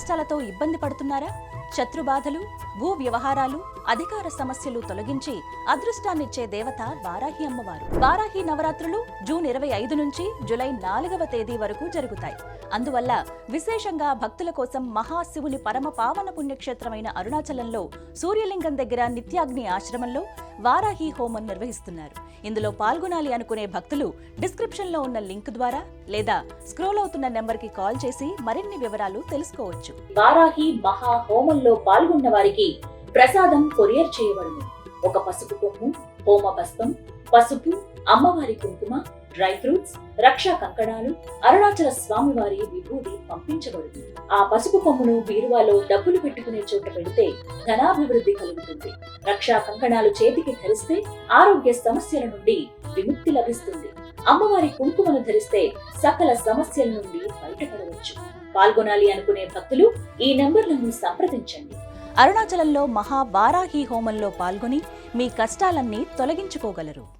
కష్టాలతో ఇబ్బంది పడుతున్నారా? శత్రుబాధలు, భూ వ్యవహారాలు, అధికార సమస్యలు తొలగించి అదృష్టాన్నిచ్చే దేవత వారాహి అమ్మవారు. వారాహి నవరాత్రులు జూన్ 25 నుంచి జూలై 4వ తేదీ వరకు జరుగుతాయి. అందువల్ల విశేషంగా భక్తుల కోసం మహాశివుని పరమ పావన పుణ్యక్షేత్రమైన అరుణాచలంలో సూర్యలింగం దగ్గర నిత్యాగ్ని ఆశ్రమంలో వారాహి హోమం నిర్వహిస్తున్నారు. ఇందులో పాల్గొనాలి అనుకునే భక్తులు డిస్క్రిప్షన్ లో ఉన్న లింక్ ద్వారా లేదా స్క్రోల్ అవుతున్న నెంబర్ కి కాల్ చేసి మరిన్ని వివరాలు తెలుసుకోవచ్చు. వారాహి మహా హోమంలో పాల్గొన్న వారికి ప్రసాదం కొరియర్ చేయబడును. ఒక పసుపు కొమ్ము, హోమ భస్మం, పసుపు, అమ్మవారి కుంకుమ, డ్రై ఫ్రూట్స్, రక్షా కంకణాలు, అరుణాచల స్వామివారి విభూది పంపించబడుతుంది. ఆ పసుపు కొమ్మును బీరువాలో డబ్బులు పెట్టుకునే చోట పెడితే ధనాభివృద్ధి కలుగుతుంది. రక్షా కంకణాలు చేతికి ధరిస్తే ఆరోగ్య సమస్యల నుండి విముక్తి లభిస్తుంది. అమ్మవారి కుంకుమను ధరిస్తే సకల సమస్యల నుండి బయటపడవచ్చు. పాల్గొనాలి అనుకునే భక్తులు ఈ నంబర్లను సంప్రదించండి. అరుణాచలంలో మహా వారాహి హోమంలో పాల్గొని మీ కష్టాలన్నీ తొలగించుకోగలరు.